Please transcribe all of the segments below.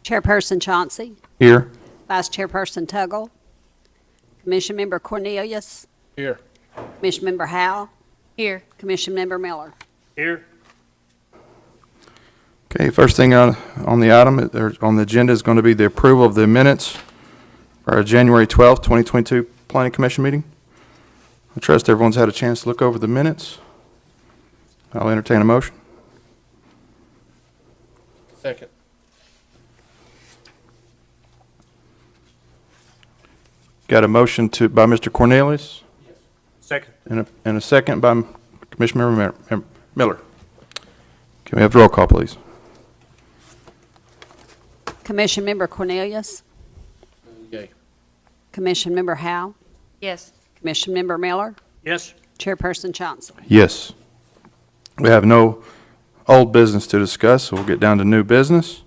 Chairperson Chauncey, Here. Vice Chairperson Tuggle, Commission Member Cornelius, Here. Commission Member Howe, Here. Commission Member Miller. Here. Okay, first thing on the item, on the agenda is going to be the approval of the minutes for our January 12th, 2022 Planning Commission meeting. I trust everyone's had a chance to look over the minutes. I'll entertain a motion. Second. Got a motion by Mr. Cornelius Second. and a second by Commissioner Miller. Can we have the roll call, please? Commission Member Cornelius, Yay. Commission Member Howe, Yes. Commission Member Miller, Yes. Chairperson Chauncey. Yes. We have no old business to discuss, so we'll get down to new business.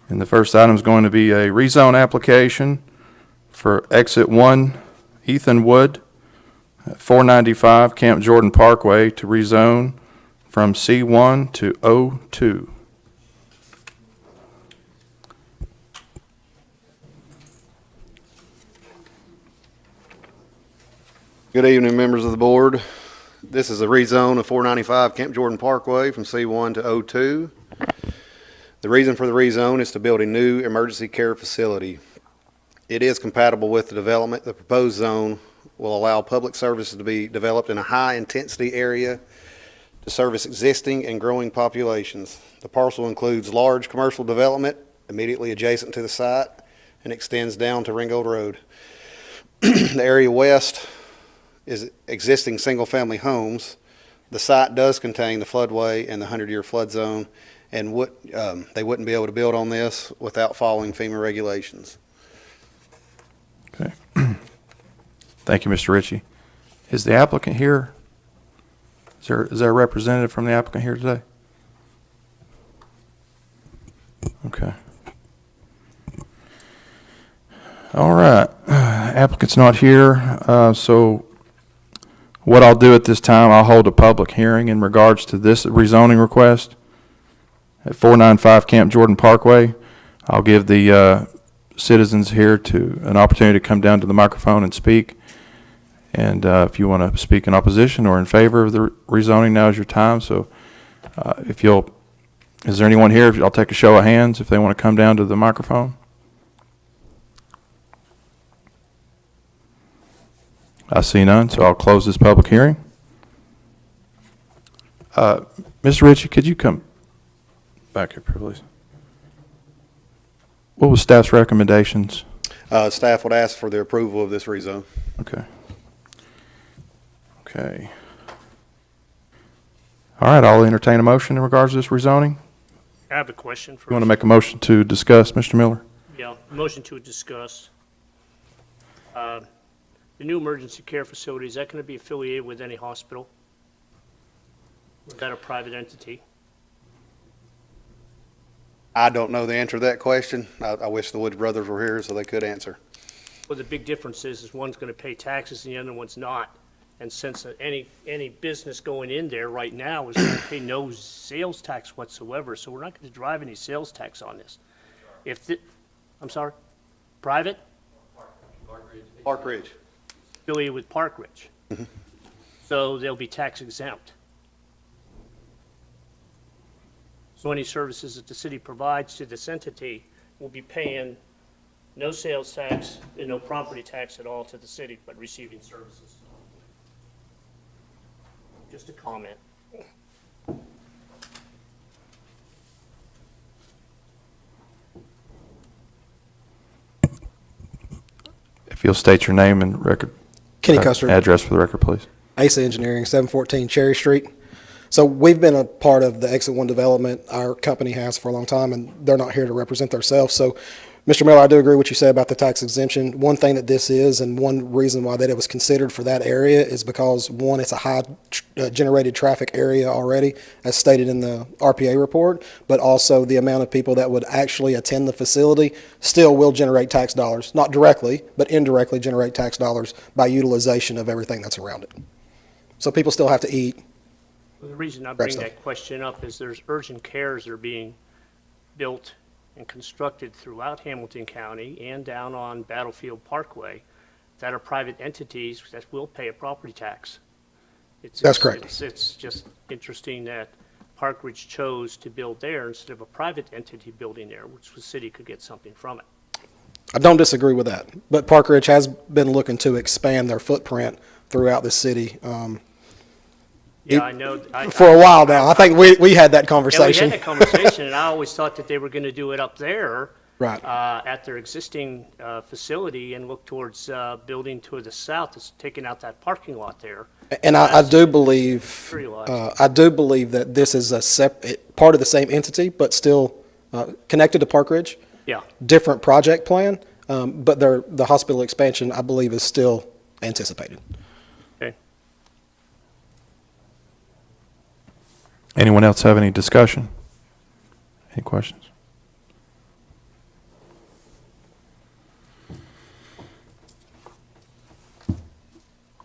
And the first item is going to be a rezone application for Exit 1, Ethan Wood, at 495 Camp Jordan Parkway to rezone from C1 to O2. Good evening, members of the board. This is a rezone of 495 Camp Jordan Parkway from C1 to O2. The reason for the rezone is to build a new emergency care facility. It is compatible with the development. The proposed zone will allow public services to be developed in a high-intensity area to service existing and growing populations. The parcel includes large commercial development immediately adjacent to the site and extends down to Wrinkled Road. The area west is existing single-family homes. The site does contain the floodway and the 100-year flood zone, and they wouldn't be able to build on this without following FEMA regulations. Okay. Thank you, Mr. Ritchie. Is the applicant here? Is there a representative from the applicant here today? Okay. All right. Applicant's not here, so what I'll do at this time, I'll hold a public hearing in regards to this rezoning request at 495 Camp Jordan Parkway. I'll give the citizens here an opportunity to come down to the microphone and speak. And if you want to speak in opposition or in favor of the rezoning, now is your time. So is there anyone here? I'll take a show of hands if they want to come down to the microphone. I see none, so I'll close this public hearing. Mr. Ritchie, could you come back here, please? What was staff's recommendations? Staff would ask for the approval of this rezone. Okay. Okay. All right, I'll entertain a motion in regards to this rezoning. I have a question first. You want to make a motion to discuss, Mr. Miller? Yeah, motion to discuss. The new emergency care facility, is that going to be affiliated with any hospital? Is that a private entity? I don't know the answer to that question. I wish the Woods brothers were here so they could answer. Well, the big difference is one's going to pay taxes and the other one's not. And since any business going in there right now is going to pay no sales tax whatsoever, so we're not going to drive any sales tax on this. I'm sorry? Private? Park Ridge. Affiliated with Park Ridge. Mm-hmm. So they'll be tax exempt. So any services that the city provides to this entity will be paying no sales tax and no property tax at all to the city, but receiving services. Just a comment. If you'll state your name and record. Kenny Custer. Address for the record, please. ASA Engineering, 714 Cherry Street. So we've been a part of the Exit 1 development. Our company has for a long time, and they're not here to represent themselves. So, Mr. Miller, I do agree with what you said about the tax exemption. One thing that this is, and one reason why that it was considered for that area is because, one, it's a high generated traffic area already, as stated in the RPA report, but also the amount of people that would actually attend the facility still will generate tax dollars, not directly, but indirectly generate tax dollars by utilization of everything that's around it. So people still have to eat. Well, the reason I bring that question up is there's urgent cares that are being built and constructed throughout Hamilton County and down on Battlefield Parkway that are private entities that will pay a property tax. That's correct. It's just interesting that Park Ridge chose to build there instead of a private entity building there, which the city could get something from it. I don't disagree with that, but Park Ridge has been looking to expand their footprint throughout the city Yeah, I know. for a while now. I think we had that Yeah, we conversation. had that conversation, and I always thought that they were going to do it up there. Right. At their existing facility and look towards building to the south, it's taking out that parking lot there. And I do believe, Realized. I do believe that this is a part of the same entity, but still connected to Park Ridge. Yeah, Different project plan, but the hospital expansion, I believe, is still anticipated. okay. Anyone else have any discussion? Any questions?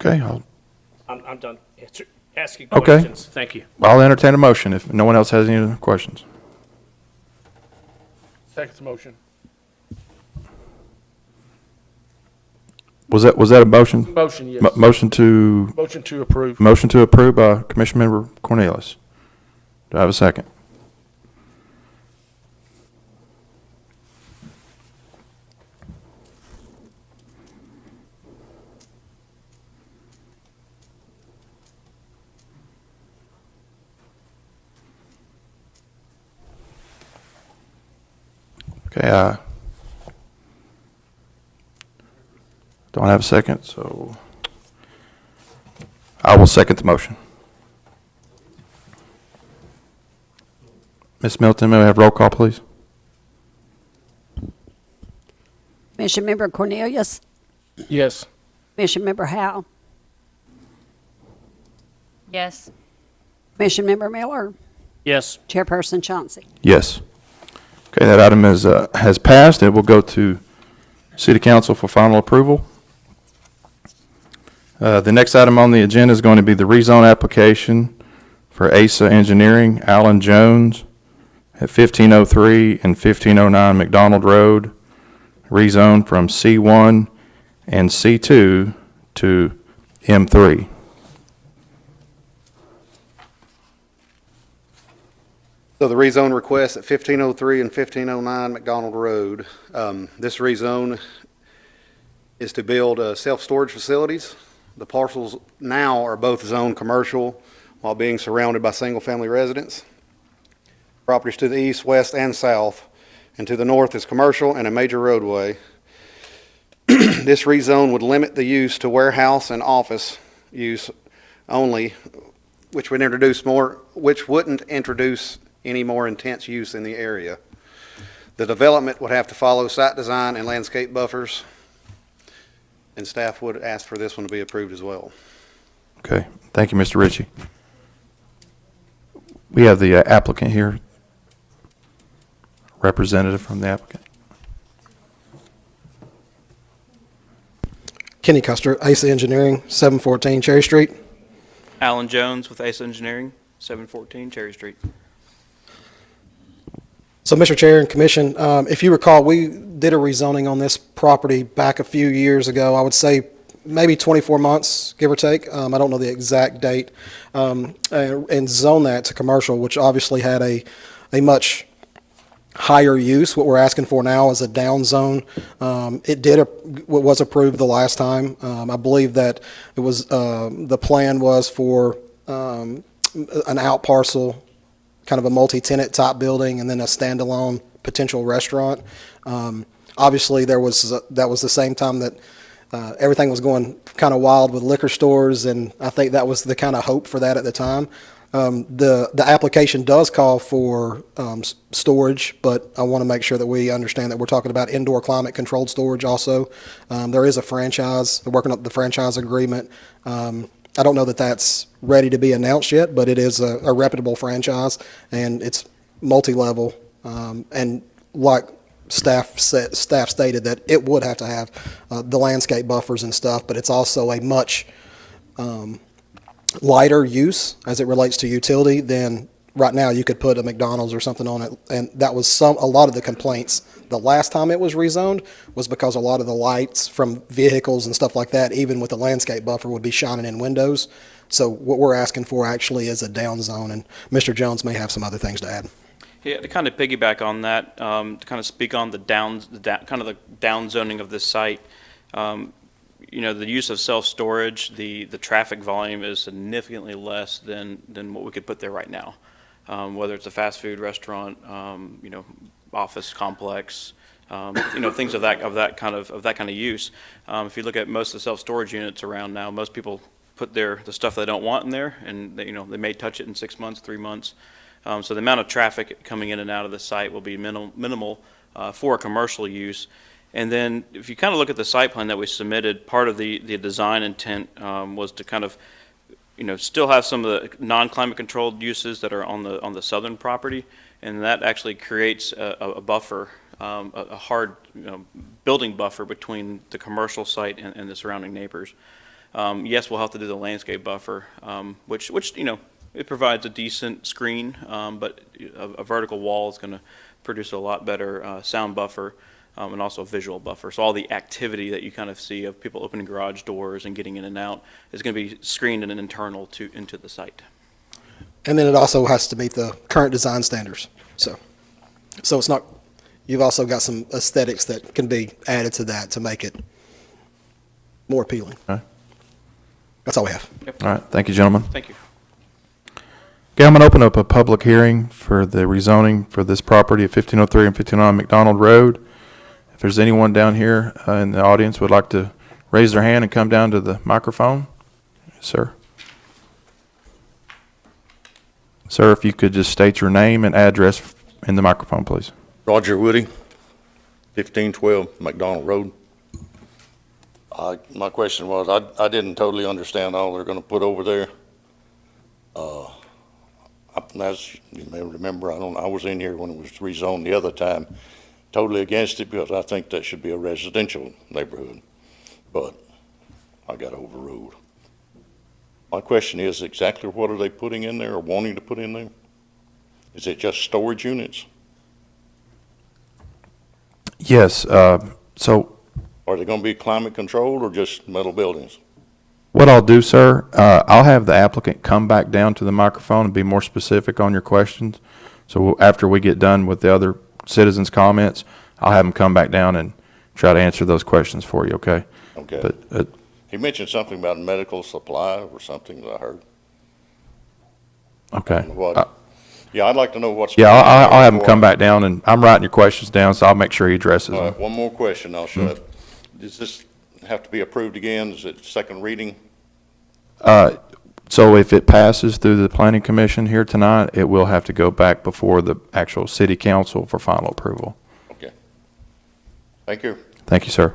Okay, I'm done asking Okay. questions. Thank you. I'll entertain a motion if no one else has any other questions. Second motion. Was that a motion? Motion, yes. Motion to Motion to approve. by Commission Member Cornelius. Do I have a second? Okay, don't have a second, so I will second the motion. Ms. Milton, may I have roll call, please? Commission Member Cornelius, Yes. Commission Member Howe, Yes. Commission Member Miller, Yes, Chairperson Chauncey. Yes. Okay, that item has passed. It will go to City Council for final approval. The next item on the agenda is going to be the rezone application for ASA Engineering, Alan Jones, at 1503 and 1509 McDonald Road, rezone from C1 and C2 to M3. So the rezone request at 1503 and 1509 McDonald Road. This rezone is to build self-storage facilities. The parcels now are both zoned commercial while being surrounded by single-family residents. Properties to the east, west, and south, and to the north is commercial and a major roadway. This rezone would limit the use to warehouse and office use only, which wouldn't introduce any more intense use in the area. The development would have to follow site design and landscape buffers, and staff would ask for this one to be approved as well. Okay, thank you, Mr. Ritchie. We have the applicant here, representative from the applicant. Kenny Custer, ASA Engineering, 714 Cherry Street. Alan Jones with Ace Engineering, 714 Cherry Street. So, Mr. Chair and Commission, if you recall, we did a rezoning on this property back a few years ago. I would say maybe 24 months, give or take. I don't know the exact date. And zone that to commercial, which obviously had a much higher use. What we're asking for now is a down zone. It was approved the last time. I believe that it was, the plan was for an out parcel, kind of a multi-tenant type building, and then a standalone potential restaurant. Obviously, that was the same time that everything was going kind of wild with liquor stores, and I think that was the kind of hope for that at the time. The application does call for storage, but I want to make sure that we understand that we're talking about indoor climate controlled storage also. There is a franchise. They're working up the franchise agreement. I don't know that that's ready to be announced yet, but it is a reputable franchise, and it's multi-level. And like staff stated, that it would have to have the landscape buffers and stuff, but it's also a much lighter use as it relates to utility than right now you could put a McDonald's or something on it, and that was a lot of the complaints. The last time it was rezoned was because a lot of the lights from vehicles and stuff like that, even with the landscape buffer, would be shining in windows. So what we're asking for actually is a down zone, and Mr. Jones may have some other things to add. Yeah, to kind of piggyback on that, to kind of speak on the kind of the down zoning of this site, the use of self-storage, the traffic volume is significantly less than what we could put there right now. Whether it's a fast food restaurant, office complex, things of that kind of use. If you look at most of the self-storage units around now, most people put the stuff they don't want in there, and they may touch it in 6 months, 3 months. So the amount of traffic coming in and out of the site will be minimal for commercial use. And then if you kind of look at the site plan that we submitted, part of the design intent was to kind of still have some of the non-climate controlled uses that are on the southern property, and that actually creates a buffer, a hard building buffer between the commercial site and the surrounding neighbors. Yes, we'll have to do the landscape buffer, which it provides a decent screen, but a vertical wall is going to produce a lot better sound buffer. And also a visual buffer. So all the activity that you kind of see of people opening garage doors and getting in and out is going to be screened and internal into the site. And then it also has to meet the current design standards. So it's not, you've also got some aesthetics that can be added to that to make it more appealing. Okay. That's all we have. Yep. All right, thank you, gentlemen. Thank you. Okay, I'm going to open up a public hearing for the rezoning for this property at 1503 and 1509 Mcdonald Road. If there's anyone down here in the audience would like to raise their hand and come down to the microphone, sir. Sir, if you could just state your name and address in the microphone, please. Roger Woody, 1512 McDonald Road. My question was, I didn't totally understand all they're going to put over there. As you may remember, I was in here when it was rezoned the other time. Totally against it because I think that should be a residential neighborhood, but I got overruled. My question is exactly what are they putting in there or wanting to put in there? Is it just storage units? Yes, so Are they going to be climate controlled or just metal buildings? what I'll do, sir, I'll have the applicant come back down to the microphone and be more specific on your questions. So after we get done with the other citizens' comments, I'll have them come back down and try to answer those questions for you, okay? Okay. But He mentioned something about medical supply or something that I heard. okay. What? Yeah, I'd like to know what's. Yeah, I'll have him come back down, and I'm writing your questions down, so I'll make sure he addresses All them. right, one more question, I'll shut up. Does this have to be approved again? Is it second reading? So if it passes through the planning commission here tonight, it will have to go back before the actual city council for final approval. Okay. Thank you. Thank you, sir.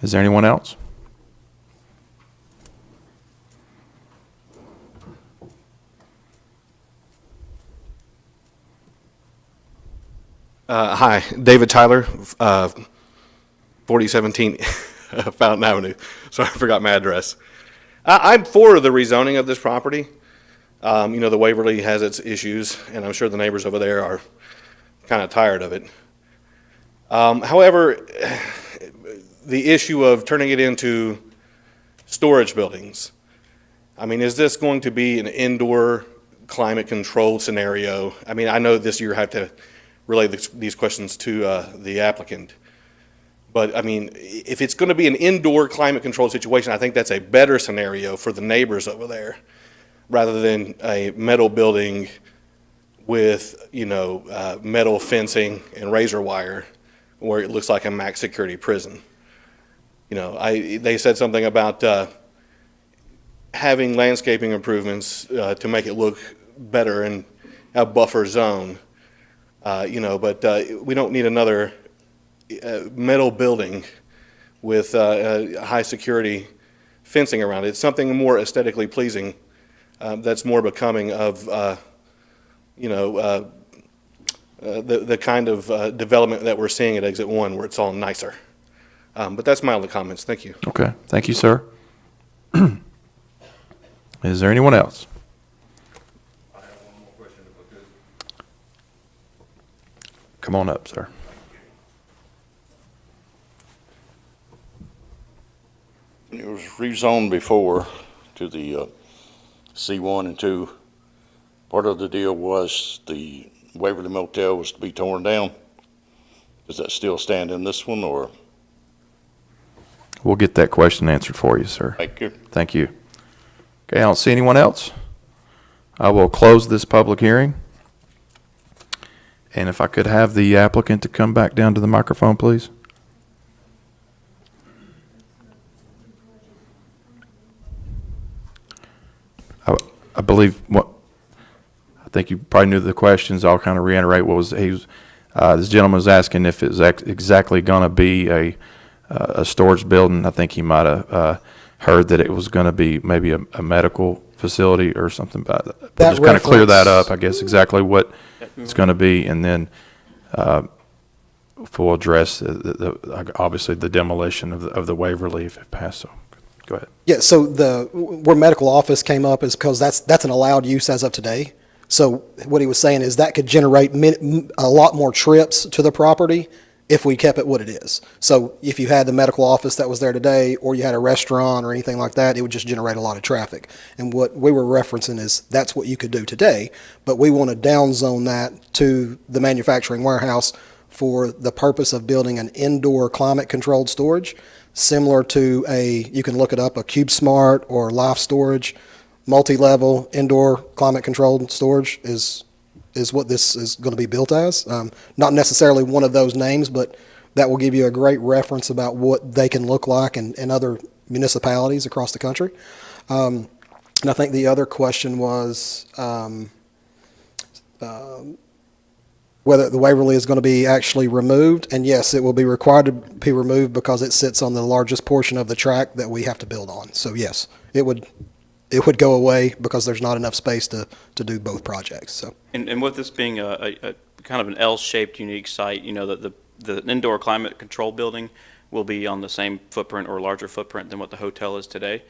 Is there anyone else? Hi, David Tyler, 4017 Fountain Avenue. Sorry, I forgot my address. I'm for the rezoning of this property. The Waverly has its issues, and I'm sure the neighbors over there are kind of tired of it. However, the issue of turning it into storage buildings, is this going to be an indoor climate controlled scenario? I know this year I have to relay these questions to the applicant. But, if it's going to be an indoor climate controlled situation, I think that's a better scenario for the neighbors over there rather than a metal building with, metal fencing and razor wire where it looks like a max security prison. They said something about having landscaping improvements to make it look better and a buffer zone. But we don't need another metal building with high security fencing around it. It's something more aesthetically pleasing that's more becoming of the kind of development that we're seeing at Exit 1 where it's all nicer. But that's my only comments. Thank you. Okay, thank you, sir. Is there anyone else? Come on up, sir. It was rezoned before to the C1 and 2. Part of the deal was the Waverly Motel was to be torn down. Does that still stand in this one, or? We'll get that question answered for you, sir. Thank you. Thank you. Okay, I don't see anyone else. I will close this public hearing. And if I could have the applicant to come back down to the microphone, please. I believe I think you probably knew the questions. I'll kind of reiterate what this gentleman was asking if it's exactly going to be a storage building. I think he might have heard that it was going to be maybe a medical facility or something about that. We'll just kind of clear that up, I guess, exactly what it's going to be, and then we'll address obviously the demolition of the Waverly if it passed. So go ahead. Yeah, so where medical office came up is because that's an allowed use as of today. So what he was saying is that could generate a lot more trips to the property if we kept it what it is. So if you had the medical office that was there today, or you had a restaurant or anything like that, it would just generate a lot of traffic. And what we were referencing is that's what you could do today, but we want to downzone that to the manufacturing warehouse for the purpose of building an indoor climate-controlled storage, similar to you can look it up, a CubeSmart or Life Storage, multi-level indoor climate-controlled storage is what this is going to be built as. Not necessarily one of those names, but that will give you a great reference about what they can look like in other municipalities across the country. And I think the other question was whether the Waverly is going to be actually removed. And yes, it will be required to be removed because it sits on the largest portion of the track that we have to build on. So yes, it would go away because there's not enough space to do both projects. So. And with this being a kind of an L-shaped unique site, the indoor climate control building will be on the same footprint or larger footprint than what the hotel is today.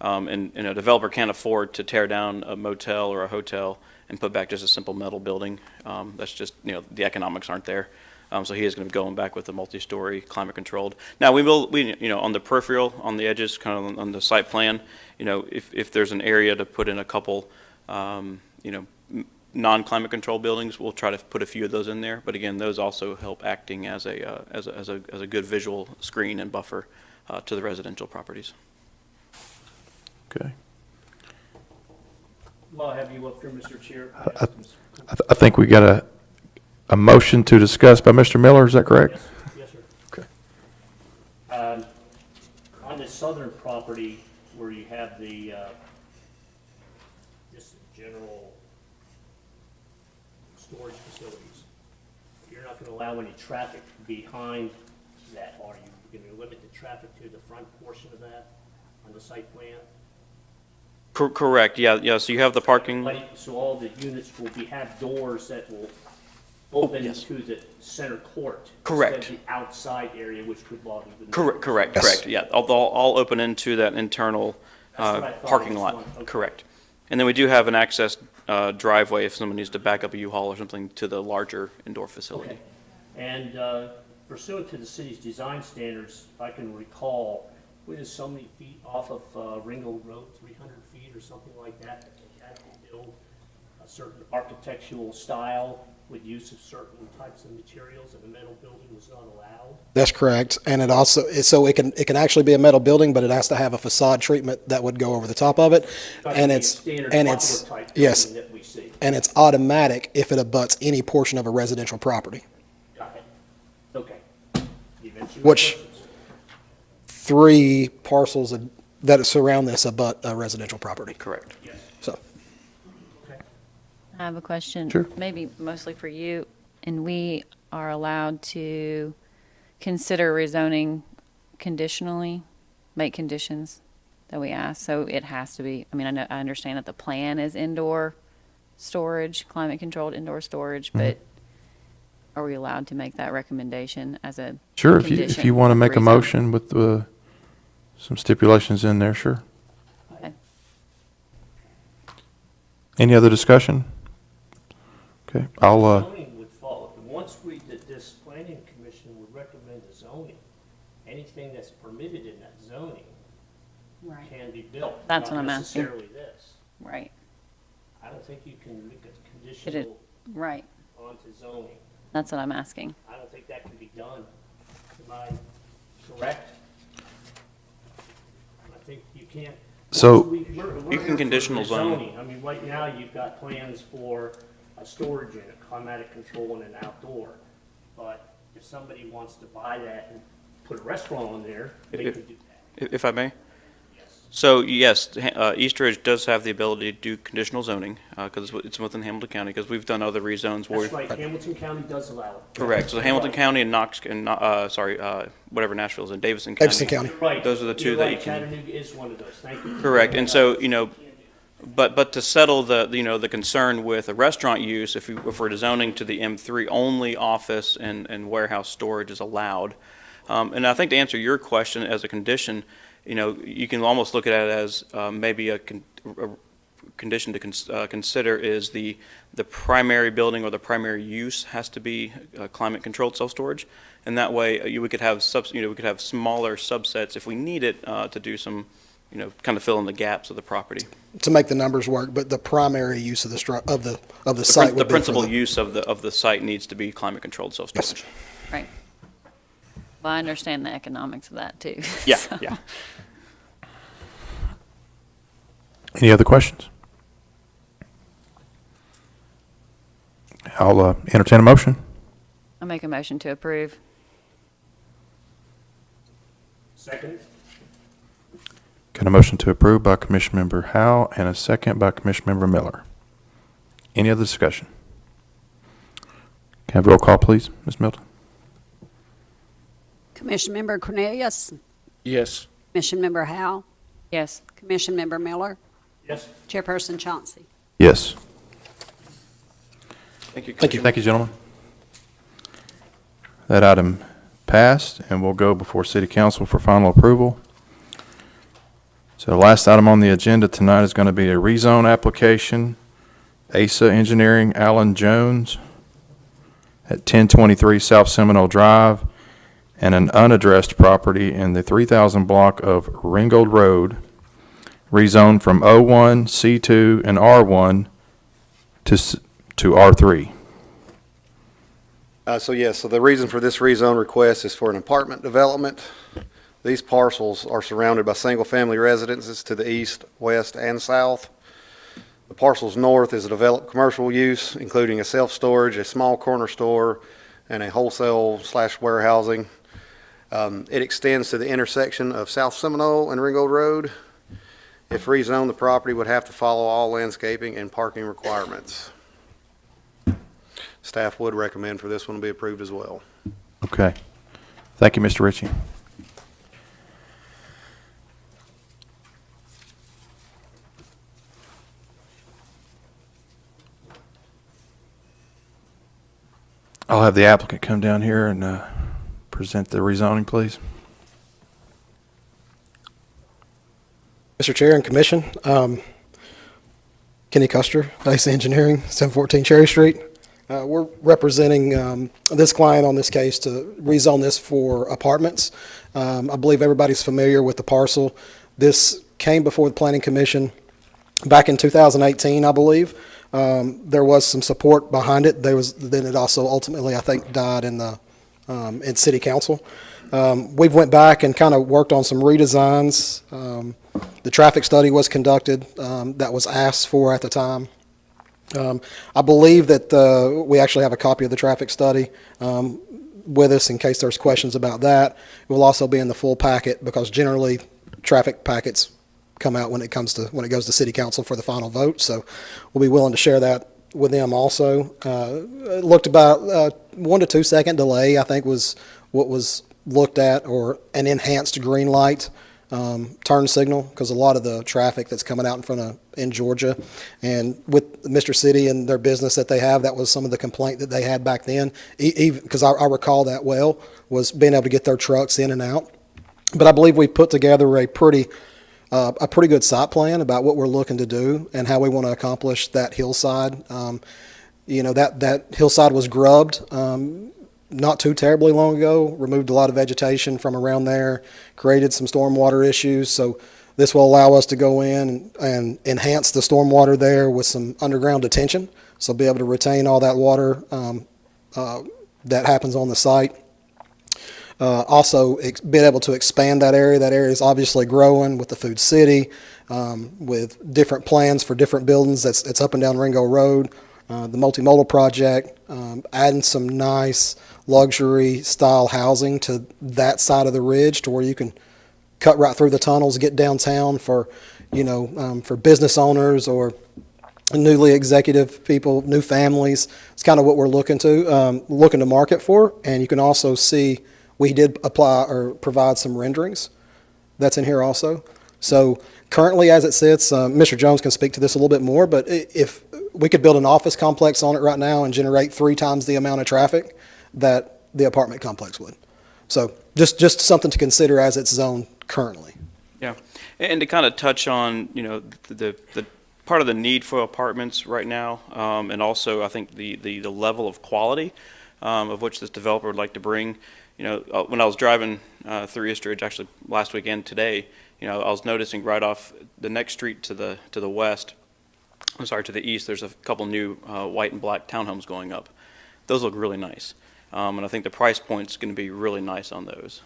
And a developer can't afford to tear down a motel or a hotel and put back just a simple metal building. That's just, the economics aren't there. So he is going to be going back with a multi-story climate controlled. Now we on the peripheral, on the edges, kind of on the site plan, if there's an area to put in a couple, non-climate controlled buildings, we'll try to put a few of those in there. But again, those also help acting as a good visual screen and buffer to the residential properties. Okay. Well, have you up here, Mr. Chair? I think we got a motion to discuss by Mr. Miller. Is that correct? Yes, sir. Okay. On the southern property where you have the, just general storage facilities, you're not going to allow any traffic behind that, are you? You're going to limit the traffic to the front portion of that on the site plan? Correct. Yeah. So you have the parking. So all the units will have doors that will open yes. to the center court. Correct. Instead of the outside area, which could bother the. Correct. Yes. Correct. Yeah. All open into that internal That's what I thought. parking lot. Okay. Correct. And then we do have an access driveway if someone needs to back up a U-Haul or something to the larger indoor facility. Okay. And pursuant to the city's design standards, if I can recall, we is so many feet off of Wrinkled Road, 300 feet or something like that, that they had to build a certain architectural style with use of certain types of materials, and the metal building was not allowed. That's correct, and it also it can actually be a metal building, but it has to have a facade treatment that would go over the top of it, and it's yes, That we see. and it's automatic if it abuts any portion of a residential property. Got it. Okay. You've answered my Which- questions. 3 parcels that surround this abut a residential property. Correct. Yes. So I have a question. Sure. Maybe mostly for you. And we are allowed to consider rezoning conditionally, make conditions that we ask. So it has to be, I understand that the plan is indoor storage, climate controlled indoor storage, but are we allowed to make that recommendation as a Sure. If condition you want to of make a rezone? motion with some stipulations in there, sure. Okay. Any other discussion? Okay, I'll, Zoning would fall, once we did this, planning commission would recommend the zoning. Anything that's permitted in that zoning can be built. That's what I'm asking. Not necessarily this. Right. I don't think you can make a It conditional right. onto zoning. That's what I'm asking. I don't think that can be done. Am I correct? I think you can't. So- We're You can here for conditional zone. zoning. I mean, right now, you've got plans for a storage unit, climatic control, and an outdoor. But if somebody wants to buy that and put a restaurant on there, they If- can do that. If I may? Yes. So, yes, East Ridge does have the ability to do conditional zoning, because it's within Hamilton County, because we've done other rezones where. That's right, Hamilton County does allow it. Correct, so Hamilton Right. County and whatever Nashville's in, Davidson County. Davidson County. You're right. Those are the two You're that right. you can. Chattanooga is one of those, thank you. Correct, and so, but to settle the concern with a restaurant use, if we're zoning to the M3, only office and warehouse storage is allowed. And I think to answer your question as a condition, you can almost look at it as maybe a condition to consider is the primary building or the primary use has to be climate-controlled self-storage. And that way, we could have we could have smaller subsets if we need it to do some, kind of fill in the gaps of the property. To make the numbers work, but the primary use of the site The would be for principal use of the site needs to be climate-controlled self-storage. Right. Well, I understand the economics of that too. Yeah, So- yeah. any other questions? I'll entertain a motion. I make a motion to approve. Second? Got a motion to approve by Commissioner-member Howe and a second by Commissioner-member Miller. Any other discussion? Can I have roll call, please, Ms. Milton? Commission-member Cornelius, Yes. Commission-member Howe, Yes. Commission-member Miller, Yes. Chairperson Chauncey. Yes. Thank you. Thank you. Thank you, gentlemen. That item passed, and will go before City Council for final approval. So the last item on the agenda tonight is going to be a rezone application, ASA Engineering, Allen Jones, at 1023 South Seminole Drive, and an unaddressed property in the 3000 block of Wrinkled Road, rezoned from O1, C2, and R1 to R3. So the reason for this rezone request is for an apartment development. These parcels are surrounded by single-family residences to the east, west, and south. The parcels north is a developed commercial use, including a self-storage, a small corner store, and a wholesale/warehousing. It extends to the intersection of South Seminole and Ringgold Road. If rezoned, the property would have to follow all landscaping and parking requirements. Staff would recommend for this one to be approved as well. Okay. Thank you, Mr. Ritchie. I'll have the applicant come down here and present the rezoning, please. Mr. Chair and Commission, Kenny Custer, ASA Engineering, 714 Cherry Street. We're representing this client on this case to rezone this for apartments. I believe everybody's familiar with the parcel. This came before the Planning Commission back in 2018, I believe. There was some support behind it. Then it also ultimately, I think, died in City Council. We've went back and kind of worked on some redesigns. The traffic study was conducted that was asked for at the time. I believe that we actually have a copy of the traffic study with us in case there's questions about that. It will also be in the full packet because generally traffic packets come out when it goes to City Council for the final vote. So we'll be willing to share that with them also. It looked about 1 to 2 second delay, I think, was what was looked at, or an enhanced green light turn signal, because a lot of the traffic that's coming out in Georgia, and with Mr. City and their business that they have, that was some of the complaint that they had back then, even because I recall that well, was being able to get their trucks in and out. But I believe we put together a pretty a pretty good site plan about what we're looking to do and how we want to accomplish that hillside. That hillside was grubbed not too terribly long ago, removed a lot of vegetation from around there, created some stormwater issues. So this will allow us to go in and enhance the stormwater there with some underground detention. So be able to retain all that water that happens on the site. Also, being able to expand that area. That area is obviously growing with the Food City, with different plans for different buildings. It's up and down Ringo Road. The multimodal project, adding some nice luxury style housing to that side of the ridge to where you can cut right through the tunnels, get downtown for business owners or newly executive people, new families. It's kind of what we're looking to market for. And you can also see we did apply or provide some renderings that's in here also. So currently as it sits, Mr. Jones can speak to this a little bit more, but if we could build an office complex on it right now and generate 3 times the amount of traffic that the apartment complex would. So just something to consider as it's zoned currently. Yeah, and to kind of touch on, the part of the need for apartments right now, and also I think the level of quality of which this developer would like to bring. When I was driving through East Ridge, actually last weekend today, I was noticing right off the next street to the west, to the east, there's a couple new white and black townhomes going up. Those look really nice. And I think the price point's going to be really nice on those.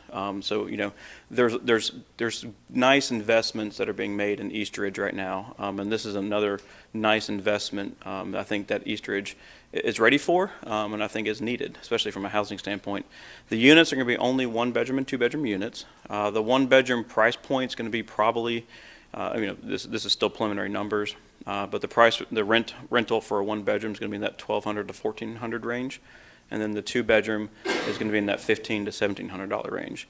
There's nice investments that are being made in East Ridge right now, and this is another nice investment I think that East Ridge is ready for, and I think is needed, especially from a housing standpoint. The units are going to be only 1-bedroom and 2-bedroom units. The 1-bedroom price point is going to be probably, this is still preliminary numbers, but the rental for a 1-bedroom is going to be in that $1,200 to $1,400 range. And then the 2-bedroom is going to be in that $1,500 to $1,700 range.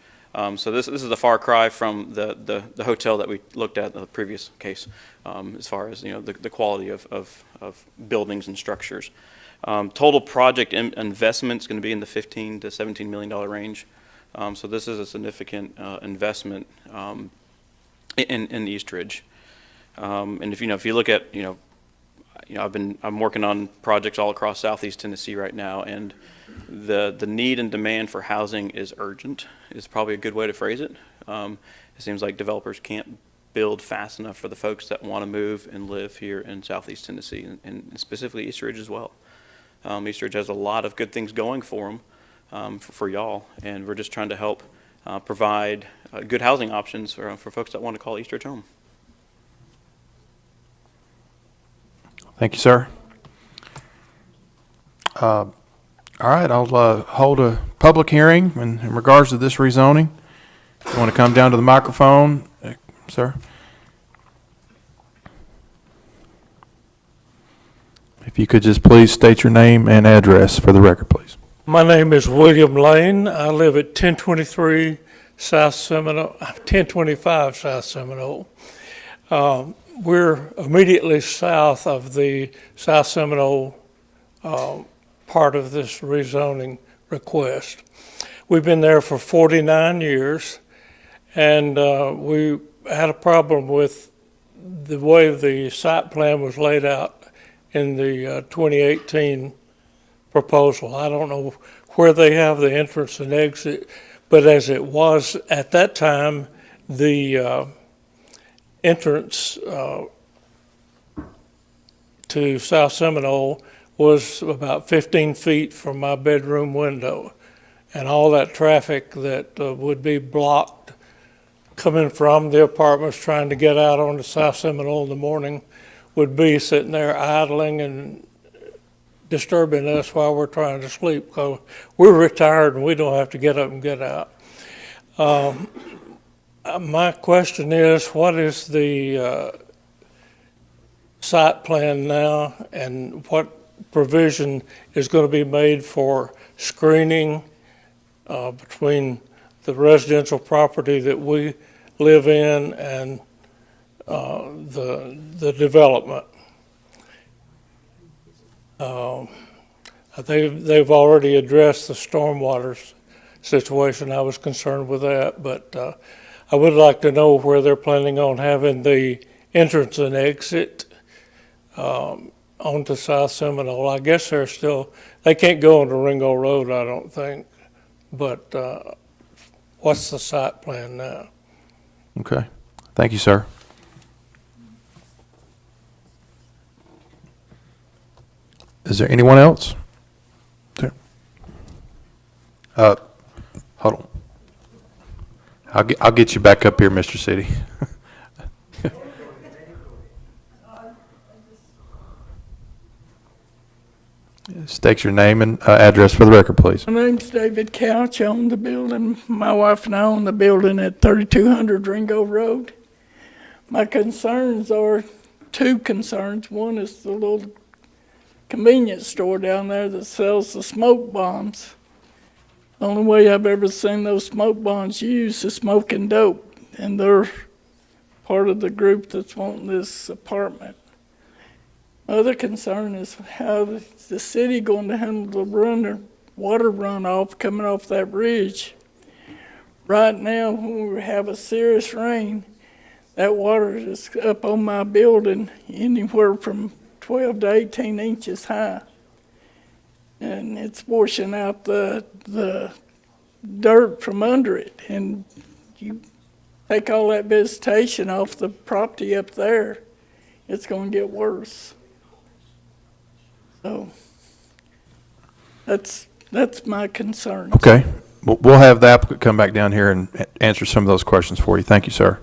So this is a far cry from the hotel that we looked at in the previous case, as far as the quality of buildings and structures. Total project investment is going to be in the $15 to $17 million range. So this is a significant investment in East Ridge. And if you look at I'm working on projects all across Southeast Tennessee right now, and the need and demand for housing is urgent, is probably a good way to phrase it. It seems like developers can't build fast enough for the folks that want to move and live here in Southeast Tennessee, and specifically East Ridge as well. East Ridge has a lot of good things going for them, for y'all, and we're just trying to help provide good housing options for folks that want to call East Ridge home. Thank you, sir. All right, I'll hold a public hearing in regards to this rezoning. If you want to come down to the microphone, sir. If you could just please state your name and address for the record, please. My name is William Lane. I live at 1023 South Seminole, 1025 South Seminole. We're immediately south of the South Seminole part of this rezoning request. We've been there for 49 years, and we had a problem with the way the site plan was laid out in the 2018 proposal. I don't know where they have the entrance and exit, but as it was at that time, the entrance to South Seminole was about 15 feet from my bedroom window. And all that traffic that would be blocked coming from the apartments trying to get out onto South Seminole in the morning would be sitting there idling and disturbing us while we're trying to sleep, because we're retired and we don't have to get up and get out. My question is, what is the site plan now, and what provision is going to be made for screening between the residential property that we live in and the development? They've already addressed the stormwater situation. I was concerned with that, but I would like to know where they're planning on having the entrance and exit onto South Seminole. I guess they can't go onto Ringo Road, I don't think. But what's the site plan now? Okay. Thank you, sir. Is there anyone else? There. Hold on. I'll get you back up here, Mr. City. State your name and address for the record, please. My name's David Couch. I own the building. My wife and I own the building at 3200 Ringo Road. My concerns are two concerns. One is the little convenience store down there that sells the smoke bombs. The only way I've ever seen those smoke bombs used is smoking dope, and they're part of the group that's wanting this apartment. My other concern is how the city going to handle the water runoff coming off that bridge. Right now, when we have a serious rain, that water is up on my building anywhere from 12 to 18 inches high. And it's washing out the dirt from under it. And you take all that vegetation off the property up there, it's going to get worse. So that's my concern. Okay. We'll have the applicant come back down here and answer some of those questions for you. Thank you, sir.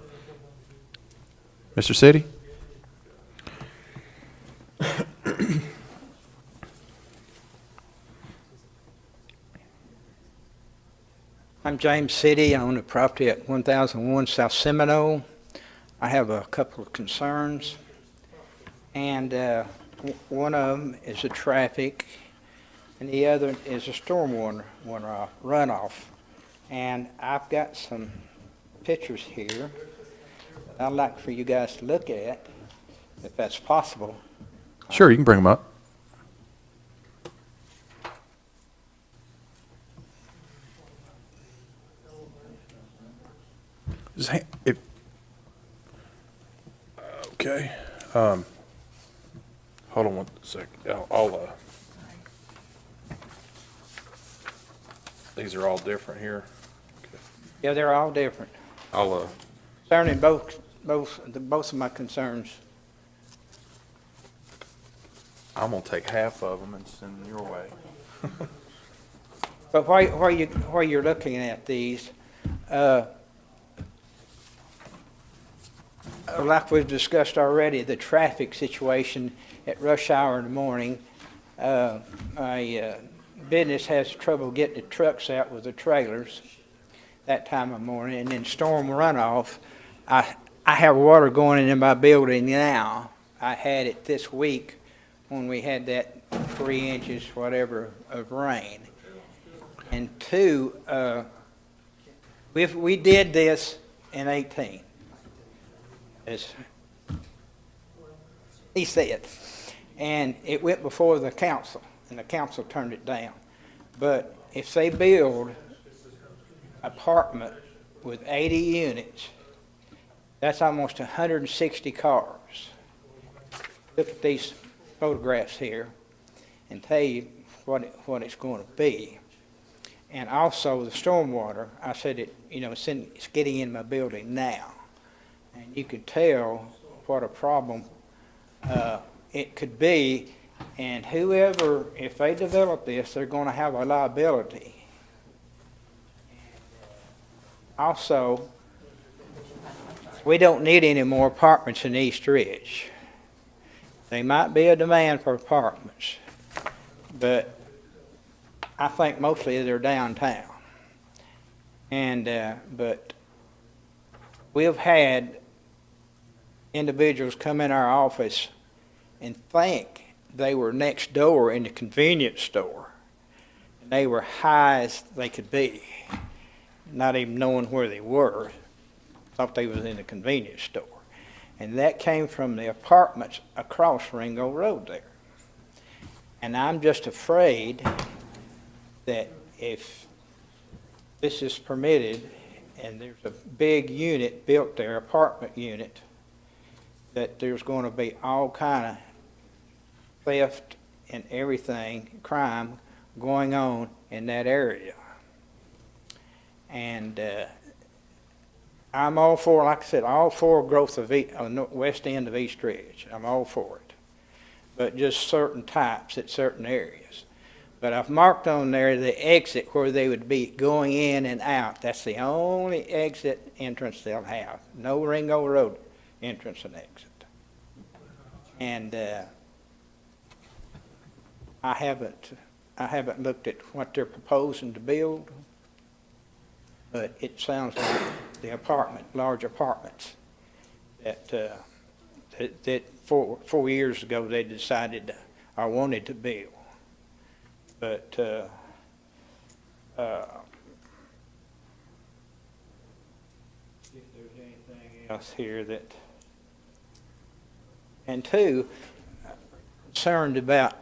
Mr. City? I'm James City. I own a property at 1001 South Seminole. I have a couple of concerns, and one of them is the traffic, and the other is the stormwater runoff. And I've got some pictures here that I'd like for you guys to look at, if that's possible. Sure, you can bring them up. Okay. Hold on one sec. These are all different here. Yeah, they're all different. Concerning both of my concerns. I'm gonna take half of them and send them your way. But while you're looking at these, like we've discussed already, the traffic situation at rush hour in the morning, my business has trouble getting the trucks out with the trailers that time of morning, and then storm runoff. I have water going in my building now. I had it this week when we had that 3 inches, whatever, of rain. And two, we did this in 18. As he said, and it went before the council, and the council turned it down. But if they build an apartment with 80 units, that's almost 160 cars. Look at these photographs here and tell you what it's going to be. And also the stormwater, I said it's getting in my building now. And you could tell what a problem it could be. And whoever, if they develop this, they're going to have a liability. Also, we don't need any more apartments in East Ridge. There might be a demand for apartments, but I think mostly they're downtown. And but we've had individuals come in our office and think they were next door in the convenience store. And they were high as they could be, not even knowing where they were. Thought they was in the convenience store. And that came from the apartments across Ringo Road there. And I'm just afraid that if this is permitted and there's a big unit built there, apartment unit, that there's going to be all kind of theft and everything, crime going on in that area. And I'm all for, like I said, all for growth of west end of East Ridge. I'm all for it. But just certain types at certain areas. But I've marked on there the exit where they would be going in and out. That's the only exit entrance they'll have. No Ringo Road entrance and exit. And I haven't looked at what they're proposing to build, but it sounds like the large apartments that 4 years ago they decided or wanted to build. But if there's anything else here that, and two, concerned about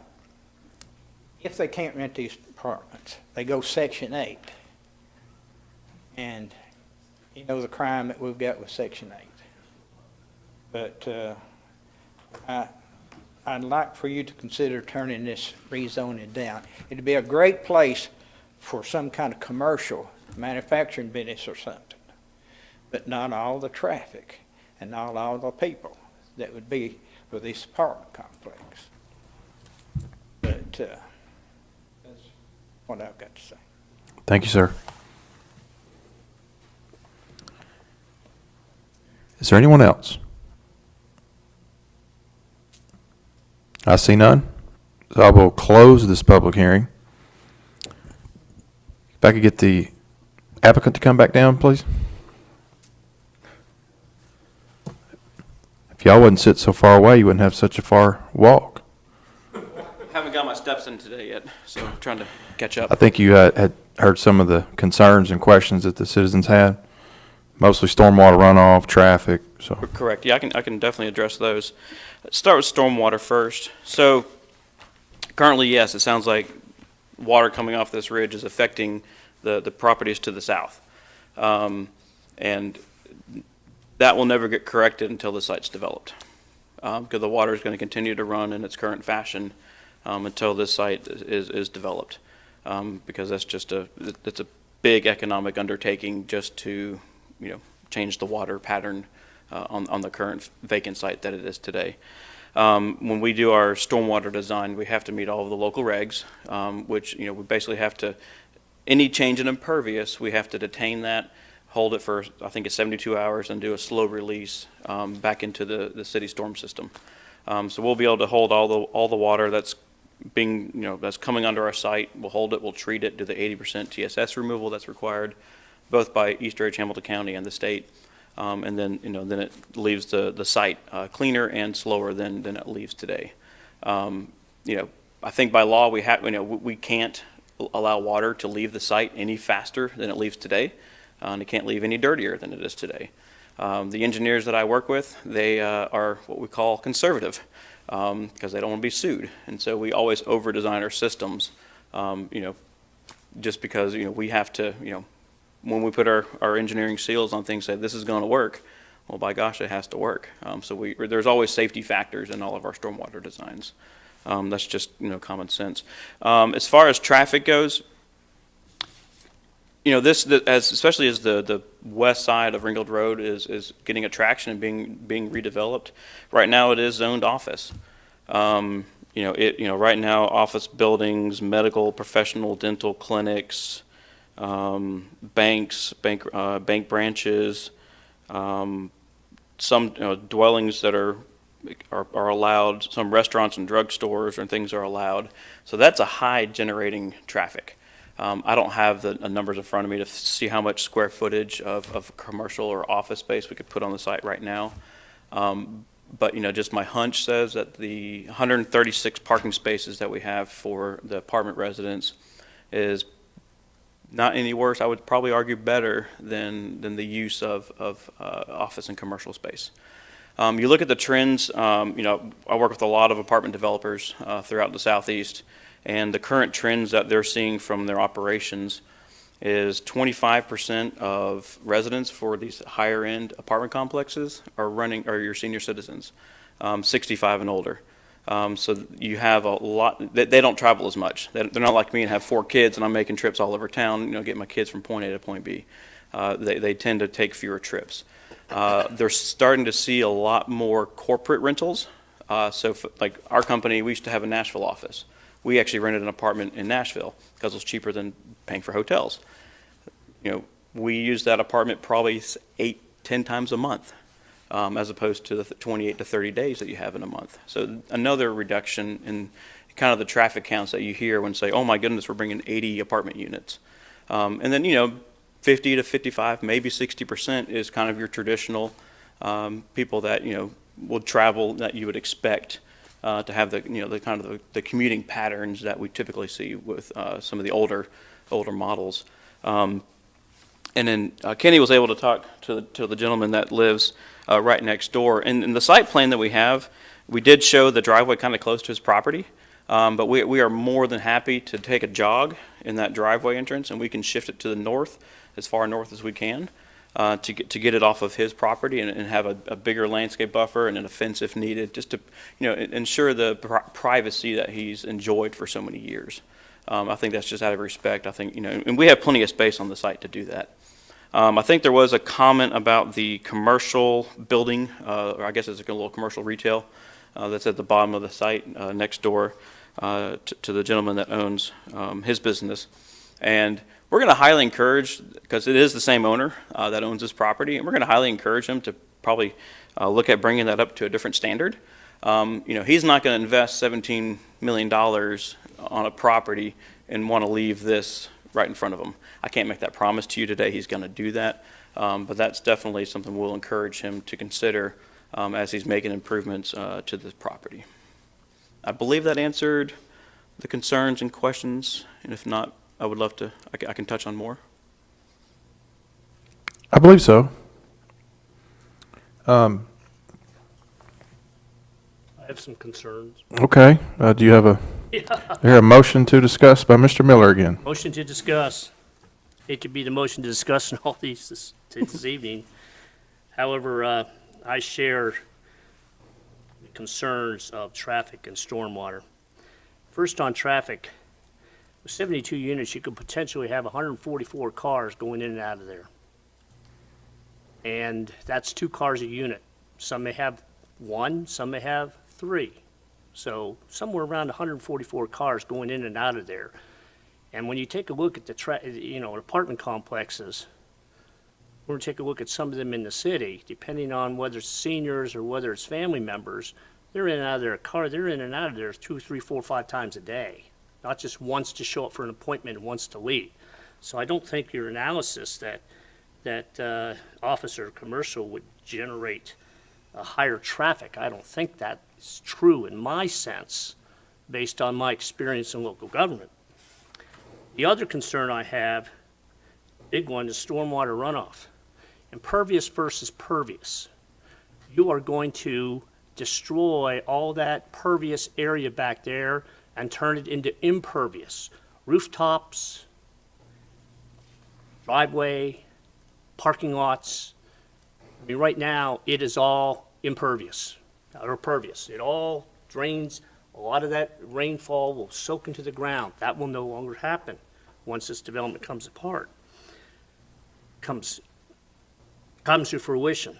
if they can't rent these apartments, they go Section 8. And you know the crime that we've got with Section 8. But I'd like for you to consider turning this rezoning down. It'd be a great place for some kind of commercial manufacturing business or something, but not all the traffic and not all the people that would be with this apartment complex. But that's what I've got to say. Thank you, sir. Is there anyone else? I see none. So I will close this public hearing. If I could get the applicant to come back down, please. If y'all wouldn't sit so far away, you wouldn't have such a far walk. Haven't got my steps in today yet, so I'm trying to catch up. I think you had heard some of the concerns and questions that the citizens had, mostly stormwater runoff, traffic. So Correct. Yeah, I can definitely address those. Let's start with stormwater first. So currently, yes, it sounds like water coming off this ridge is affecting the properties to the south. And that will never get corrected until the site's developed. Because the water is going to continue to run in its current fashion until this site is developed. Because that's just it's a big economic undertaking just to, change the water pattern on the current vacant site that it is today. When we do our stormwater design, we have to meet all of the local regs, which, we basically have to, any change in impervious, we have to detain that, hold it for, I think it's 72 hours, and do a slow release back into the city storm system. So we'll be able to hold all the water that's being, that's coming under our site. We'll hold it, we'll treat it, do the 80% TSS removal that's required, both by East Ridge, Hamilton County, and the state. And then, then it leaves the site cleaner and slower than it leaves today. I think by law we can't allow water to leave the site any faster than it leaves today, and it can't leave any dirtier than it is today. The engineers that I work with, they are what we call conservative, because they don't want to be sued, and so we always over-design our systems, just because we have to, when we put our engineering seals on things, say this is going to work, well, by gosh, it has to work. So there's always safety factors in all of our stormwater designs. That's just common sense. As far as traffic goes, especially as the west side of Wrinkled Road is getting attraction and being redeveloped. Right now, it is zoned office. Right now, office buildings, medical, professional, dental clinics, banks, bank branches, some dwellings that are allowed, some restaurants and drugstores and things are allowed. So that's a high generating traffic. I don't have the numbers in front of me to see how much square footage of commercial or office space we could put on the site right now. But just my hunch says that the 136 parking spaces that we have for the apartment residents is not any worse. I would probably argue better than the use of office and commercial space. You look at the trends. I work with a lot of apartment developers throughout the Southeast, and the current trends that they're seeing from their operations is 25% of residents for these higher-end apartment complexes are your senior citizens, 65 and older. So you have a lot, they don't travel as much. They're not like me and have 4 kids and I'm making trips all over town, get my kids from point A to point B. They tend to take fewer trips. They're starting to see a lot more corporate rentals. Like our company, we used to have a Nashville office. We actually rented an apartment in Nashville because it was cheaper than paying for hotels. We use that apartment probably 8-10 times a month, as opposed to the 28 to 30 days that you have in a month. So another reduction in kind of the traffic counts that you hear when say, oh my goodness, we're bringing 80 apartment units. And then, 50 to 55, maybe 60% is kind of your traditional people that, will travel that you would expect to have the, the kind of the commuting patterns that we typically see with some of the older models. And then Kenny was able to talk to the gentleman that lives right next door. And in the site plan that we have, we did show the driveway kind of close to his property. But we are more than happy to take a jog in that driveway entrance, and we can shift it to the north, as far north as we can, to get it off of his property and have a bigger landscape buffer and an fence if needed, just to ensure the privacy that he's enjoyed for so many years. I think that's just out of respect. I think and we have plenty of space on the site to do that. I think there was a comment about the commercial building, or I guess it's a little commercial retail that's at the bottom of the site next door to the gentleman that owns his business. And we're going to highly encourage, because it is the same owner that owns this property, and we're going to highly encourage him to probably look at bringing that up to a different standard. He's not going to invest $17 million on a property and want to leave this right in front of him. I can't make that promise to you today he's going to do that, but that's definitely something we'll encourage him to consider as he's making improvements to this property. I believe that answered the concerns and questions, and if not, I would love to, I can touch on more. I believe so. I have some concerns. Okay. Do you have a motion to discuss by Mr. Miller again? Motion to discuss. It could be the motion to discuss in all these this evening. However, I share the concerns of traffic and stormwater. First on traffic, with 72 units, you could potentially have 144 cars going in and out of there. And that's 2 cars a unit. Some may have 1, some may have 3. So somewhere around 144 cars going in and out of there. And when you take a look at the apartment complexes, we're going to take a look at some of them in the city, depending on whether it's seniors or whether it's family members, they're in and out of their car, they're in and out of there 2, 3, 4, 5 times a day. Not just once to show up for an appointment and once to leave. So I don't think your analysis that Officer Commercial would generate a higher traffic, I don't think that is true in my sense, based on my experience in local government. The other concern I have, big one, is stormwater runoff. Impervious versus pervious. You are going to destroy all that pervious area back there and turn it into impervious. Rooftops, driveway, parking lots. I mean, right now, it is all impervious, or pervious. It all drains. A lot of that rainfall will soak into the ground. That will no longer happen once this development comes to fruition.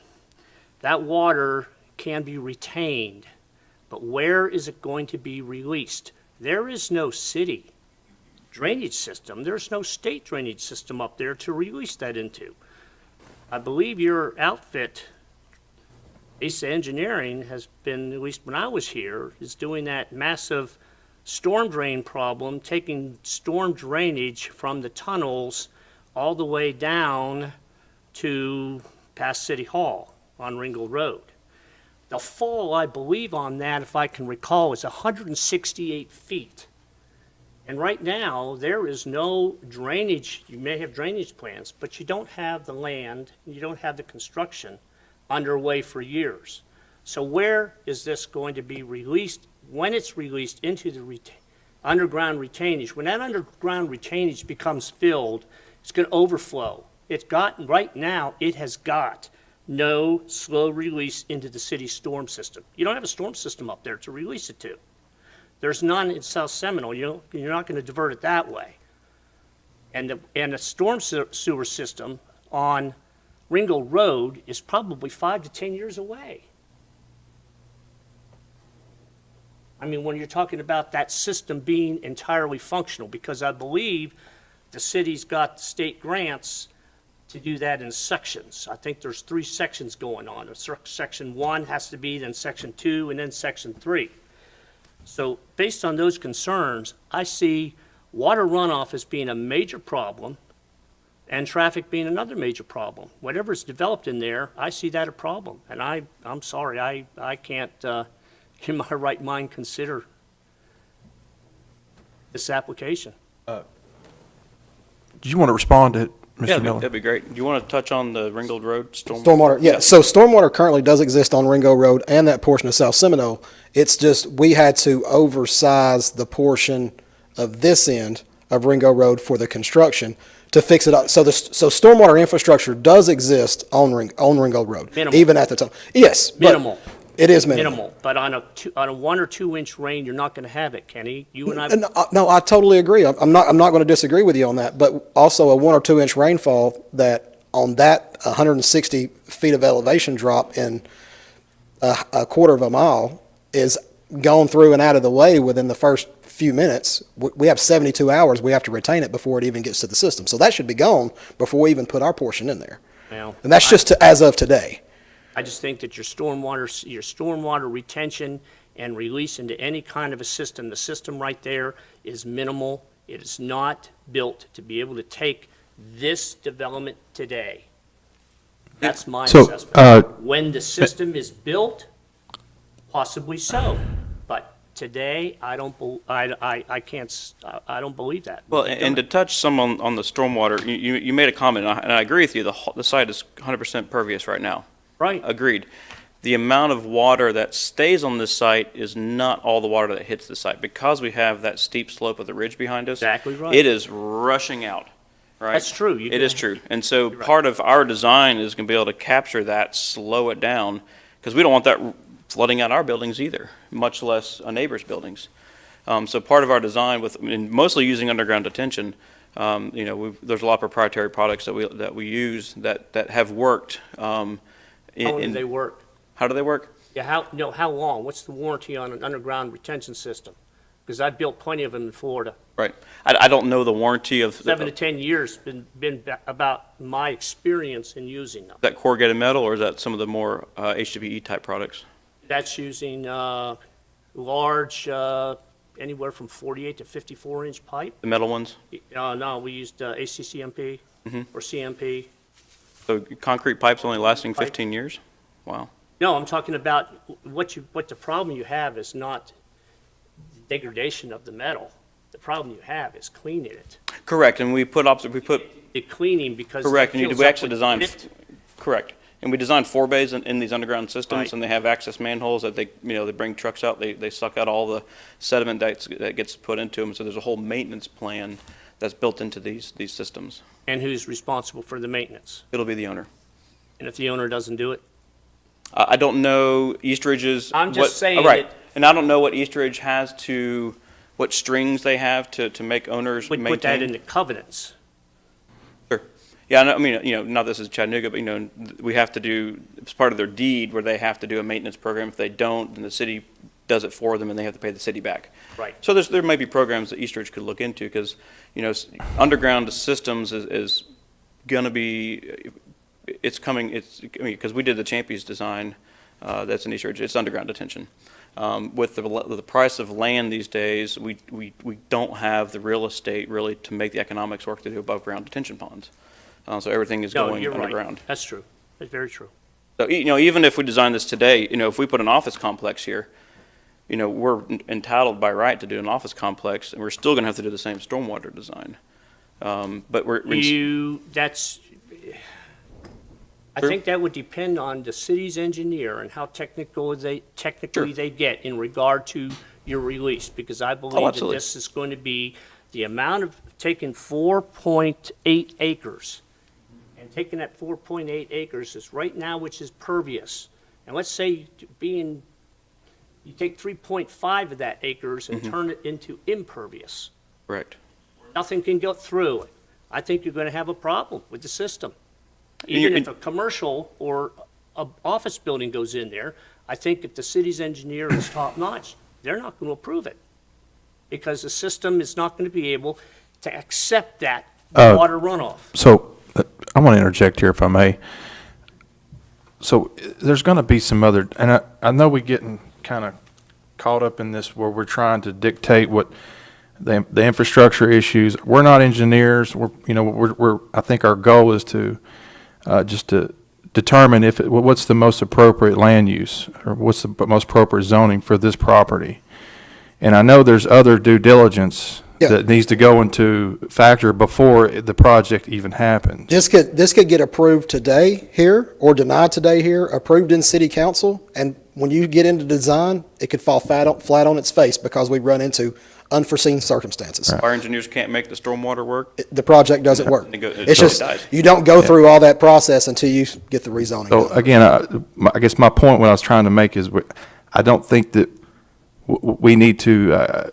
That water can be retained, but where is it going to be released? There is no city drainage system. There's no state drainage system up there to release that into. I believe your outfit, Asa Engineering, has been, at least when I was here, is doing that massive storm drain problem, taking storm drainage from the tunnels all the way down to past City Hall on Wrinkled Road. The fall, I believe, on that, if I can recall, is 168 feet. And right now, there is no drainage. You may have drainage plans, but you don't have the land, and you don't have the construction underway for years. So where is this going to be released? When it's released into the underground retainage, when that underground retainage becomes filled It's going to overflow. Right now, it has got no slow release into the city's storm system. You don't have a storm system up there to release it to. There's none in South Seminole. You're not going to divert it that way. And the storm sewer system on Wrinkled Road is probably 5 to 10 years away. I mean, when you're talking about that system being entirely functional, because I believe the city's got state grants to do that in sections. I think there's 3 sections going on. Section 1 has to be, then Section 2, and then Section 3. So based on those concerns, I see water runoff as being a major problem and traffic being another major problem. Whatever's developed in there, I see that a problem. And I'm sorry, I can't, in my right mind, consider this application. Do you want to respond to Yeah, Mr. Miller? that'd be great. Do you want to touch on the Wrinkled Road storm? Stormwater, yeah. So stormwater currently does exist on Ringo Road and that portion of South Seminole. It's just, we had to oversize the portion of this end of Ringo Road for the construction to fix it up. So stormwater infrastructure does exist on Ringo Road. Minimal. Even at the time. Yes. but Minimal. It is minimal. Minimal, but on a 1 or 2 inch rain, you're not going to have it, Kenny. You and I. No, I totally agree. I'm not going to disagree with you on that. But also a 1 or 2 inch rainfall that on that 160 feet of elevation drop in a quarter of a mile is gone through and out of the way within the first few minutes. We have 72 hours. We have to retain it before it even gets to the system. So that should be gone before we even put our portion in there. Well, And that's just as of today. I just think that your stormwater retention and release into any kind of a system, the system right there is minimal. It is not built to be able to take this development today. That's my assessment. When the system is built, possibly so. But today, I don't believe that. Well, and to touch some on the stormwater, you made a comment, and I agree with you. The site is 100% pervious right now. Right. Agreed. The amount of water that stays on this site is not all the water that hits the site. Because we have that steep slope of the ridge behind us. Exactly right. It is rushing out, right? That's true. It is true. And so part of our design is going to be able to capture that, slow it down, because we don't want that flooding out our buildings either, much less a neighbor's buildings. So part of our design, mostly using underground detention, there's a lot of proprietary products that we use that have worked. How do they work? How do they work? Yeah, how long? What's the warranty on an underground retention system? Because I've built plenty of them in Florida. Right. I don't know the warranty of 7 to 10 years been about my experience in using them. Is that corrugated metal, or is that some of the more HDPE type products? That's using large, anywhere from 48 to 54 inch pipe. The metal ones? No, we used ACCMP or CMP. So concrete pipes only lasting 15 years? Wow. No, I'm talking about what the problem you have is not degradation of the metal. The problem you have is cleaning it. Correct, and we put The cleaning because. correct, and it fills we up actually with designed grit. correct, and we designed 4 bays in these underground systems, Right. and they have access manholes that they bring trucks out, they suck out all the sediment that gets put into them. So there's a whole maintenance plan that's built into these systems. And who's responsible for the maintenance? It'll be the owner. And if the owner doesn't do it? I don't know East Ridge's. I'm just saying right, that- and I don't know what East Ridge has to, what strings they have to make owners We maintain. put that in the covenants. Sure. Yeah, I mean, not this is Chattanooga, but, we have to do, it's part of their deed where they have to do a maintenance program. If they don't, then the city does it for them and they have to pay the city back. Right. So there may be programs that East Ridge could look into because, underground systems is going to be, it's coming, because we did the Champions design, that's in East Ridge, it's underground detention. With the price of land these days, we don't have the real estate really to make the economics work to do above ground detention ponds. So everything is No, going you're underground. right. That's true. That's very true. So, even if we design this today, if we put an office complex here, we're entitled by right to do an office complex, and we're still going to have to do the same stormwater design. But I think that would depend on the city's engineer and how technically they get in regard to your release, because I believe that absolutely. this is going to be the amount of taking 4.8 acres and taking that 4.8 acres is right now, which is pervious. And let's say you take 3.5 of that acres and turn it into impervious. Correct. Nothing can go through it. I think you're going to have a problem with the system. And Even you're- if a commercial or a office building goes in there, I think if the city's engineer is top-notch, they're not going to approve it. Because the system is not going to be able to accept that water runoff. So, I want to interject here if I may. So, there's going to be some other, and I know we're getting kind of caught up in this where we're trying to dictate what the infrastructure issues. We're not engineers. I think our goal is to just to determine what's the most appropriate land use or what's the most appropriate zoning for this property. And I know there's other due diligence that needs to go into factor before the project even happens. This could get approved today here or denied today here, approved in city council, and when you get into design, it could fall flat on its face because we run into unforeseen circumstances. Our engineers can't make the stormwater work. The project doesn't work. It It's just, dies. you don't go through all that process until you get the rezoning So done. again, I guess my point what I was trying to make is I don't think that we need to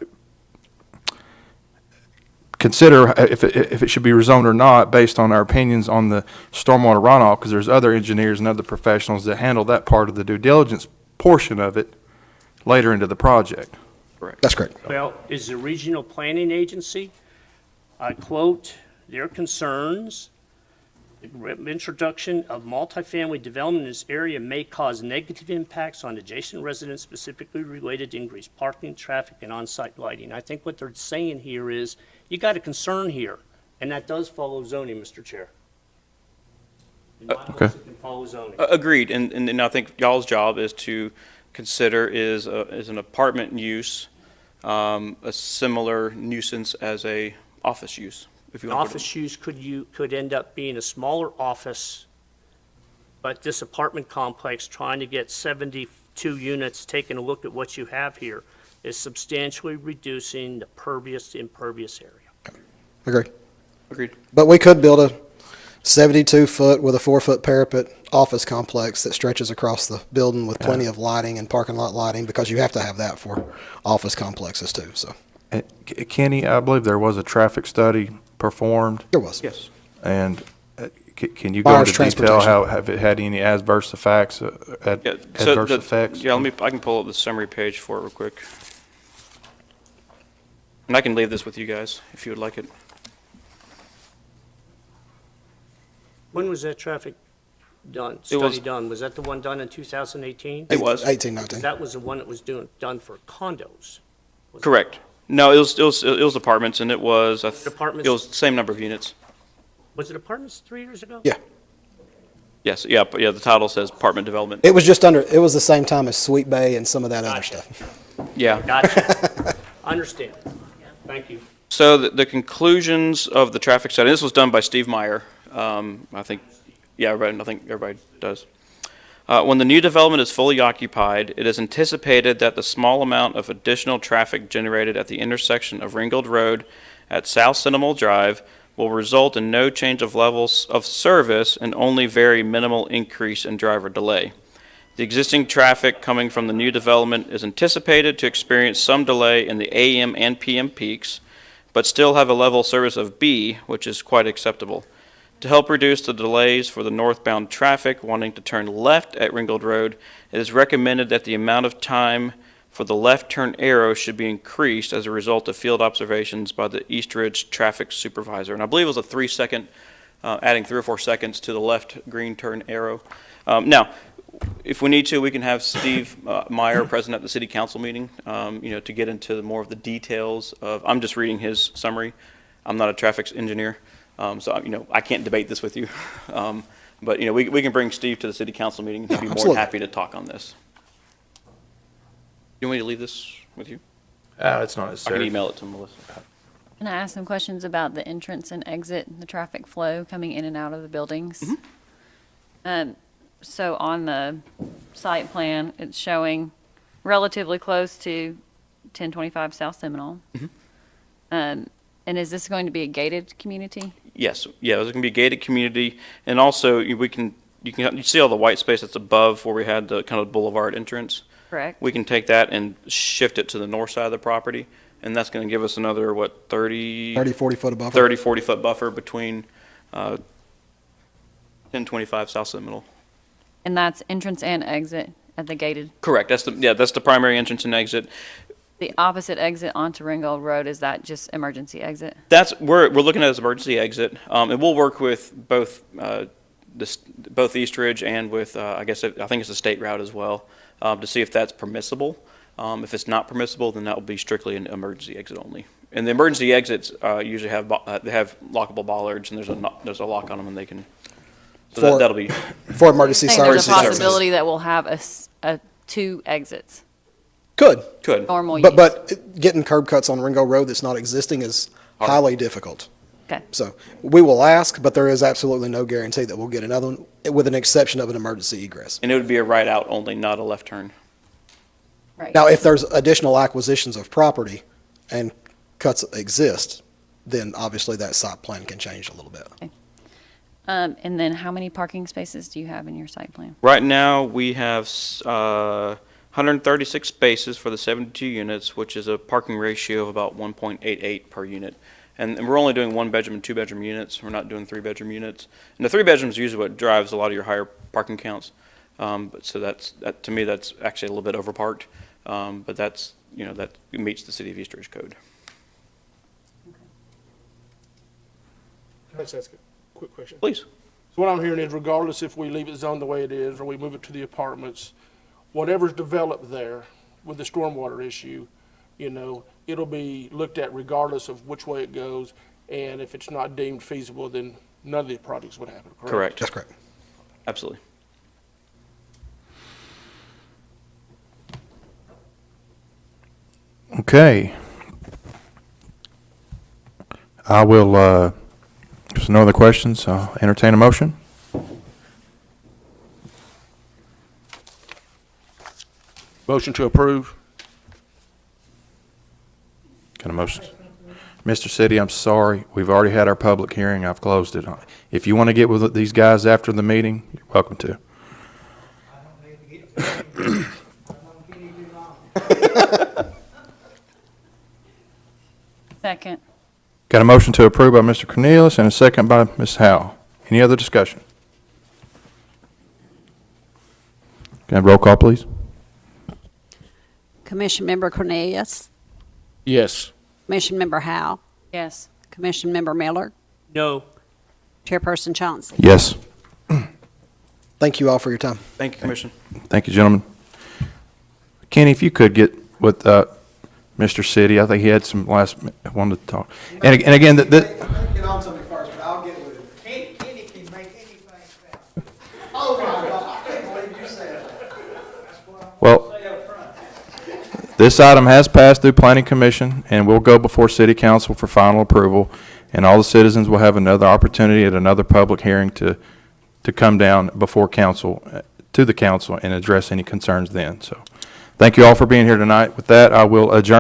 consider if it should be rezoned or not based on our opinions on the stormwater runoff, because there's other engineers and other professionals that handle that part of the due diligence portion of it later into the project. That's correct. Well, is the regional planning agency, I quote, their concerns, the introduction of multifamily development in this area may cause negative impacts on adjacent residents, specifically related to increased parking, traffic, and on-site lighting. I think what they're saying here is, you got a concern here, and that does follow zoning, Mr. Chair. In my books, it can follow zoning. Agreed, and I think y'all's job is to consider is an apartment use, a similar nuisance as a office use. If you want to put it- Office use could end up being a smaller office, but this apartment complex, trying to get 72 units, taking a look at what you have here, is substantially reducing the pervious to impervious area. Agreed. Agreed. But we could build a 72-foot with a 4-foot parapet office complex that stretches across the building with plenty of lighting and parking lot lighting, because you have to have that for office complexes too, so. Kenny, I believe there was a traffic study performed, There was. Yes. and can you go Buyer's into detail transportation. how, have it had any adverse effects, Yeah, so adverse effects? Yeah, I can pull up the summary page for it real quick. And I can leave this with you guys if you would like it. When was that traffic study done? Was that the one done in 2018? It was. 18, 19. That was the one that was done for condos. was it? Correct. No, it was apartments, and it was, Apartments? it was the same number of units. Was it apartments 3 years ago? Yeah. Yes, yeah, but yeah, the title says apartment development. It was the same time as Sweet Bay and some of that other Gotcha. stuff. Yeah. Gotcha. Understand. Thank you. So the conclusions of the traffic study, this was done by Steve Meyer. I think everybody does. When the new development is fully occupied, it is anticipated that the small amount of additional traffic generated at the intersection of Wrinkled Road at South Seminole Drive will result in no change of levels of service and only very minimal increase in driver delay. The existing traffic coming from the new development is anticipated to experience some delay in the AM and PM peaks, but still have a level service of B, which is quite acceptable. To help reduce the delays for the northbound traffic wanting to turn left at Wrinkled Road, it is recommended that the amount of time for the left turn arrow should be increased as a result of field observations by the East Ridge traffic supervisor. And I believe it was a 3-second, adding 3 or 4 seconds to the left green turn arrow. Now, if we need to, we can have Steve Meyer present at the city council meeting, to get into more of the details of, I'm just reading his summary. I'm not a traffic engineer. So, I can't debate this with you. But, we can bring Steve to the city council meeting, and he'd be more than absolutely. happy to talk on this. You want me to leave this with you? It's not I can necessary. email it to Melissa. Can I ask some questions about the entrance and exit, the traffic flow coming in and out of the buildings? So on the site plan, it's showing relatively close to 1025 South Seminole. And is this going to be a gated community? Yes, yeah, there's going to be a gated community, and also you see all the white space that's above where we had the kind of boulevard entrance. Correct. We can take that and shift it to the north side of the property, and that's going to give us another, 30, 40 foot of buffer. 30, 40 foot buffer between 1025 South Seminole. And that's entrance and exit at the gated. Correct. That's the primary entrance and exit. The opposite exit onto Ringgold Road, is that just emergency exit? We're looking at as emergency exit. And we'll work with both both East Ridge and with I think it's a state route as well, to see if that's permissible. If it's not permissible, then that will be strictly an emergency exit only. And the emergency exits usually have lockable bollards, and there's a lock on them, and they can. So that'll be For emergency Saying there's a services. possibility that we'll have a 2 exits, Could. normal use. But getting curb cuts on Ringo Road that's not existing is highly difficult. Okay. So we will ask, but there is absolutely no guarantee that we'll get another one, with an exception of an emergency egress. And it would be a right out only, not a left turn. Right. Now, if there's additional acquisitions of property and cuts exist, then obviously that site plan can change a little bit. And then how many parking spaces do you have in your site plan? Right now, we have 136 spaces for the 72 units, which is a parking ratio of about 1.88 per unit. And we're only doing 1-bedroom and 2-bedroom units. We're not doing 3-bedroom units. And the 3 bedrooms is usually what drives a lot of your higher parking counts. So that to me, that's actually a little bit overparked. But that meets the City of East Ridge code. Can I just ask a quick question? Please. So what I'm hearing is regardless if we leave it zoned the way it is or we move it to the apartments, whatever's developed there with the stormwater issue, it'll be looked at regardless of which way it goes. And if it's not deemed feasible, then none of the projects would happen, correct? Correct. That's correct. Absolutely. Okay. I will, if there's no other questions, I'll entertain a motion. Motion to approve. Got a motion? Mr. City, I'm sorry. We've already had our public hearing. I've closed it. If you want to get with these guys after the meeting, you're welcome to. Second. Got a motion to approve by Mr. Cornelius and a second by Ms. Howell. Any other discussion? Can I have roll call, please? Commission Member Cornelius, Yes. Commission Member Howe, Yes. Commission Member Miller, No. Chairperson Chauncey. Yes. Thank you all for your time. Thank you, Commissioner. Thank you, gentlemen. Kenny, if you could get with Mr. City, I think he had some wanted to talk. And again, Get on to me first, but I'll get with him. Kenny can make anything happen. Oh, my God, I can't believe you said that. well, this item has passed through Planning Commission and will go before City Council for final approval. And all the citizens will have another opportunity at another public hearing to come down before council, to the council, and address any concerns then. So thank you all for being here tonight. With that, I will adjourn.